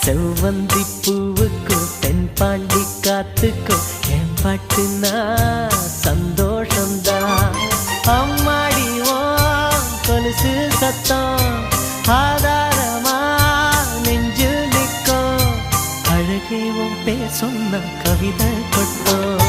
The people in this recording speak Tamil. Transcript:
செவ்வந்தி பூவுக்கும் தென்பாண்டி காத்துக்கும் என் பாட்டுனா சந்தோஷம்தான். அம்மாடிவோ கொலுசு சத்தம் ஆதாரமா நெஞ்சு நிற்கும். அழகே உன் பேர் சொன்ன கவிதை கொட்டும்.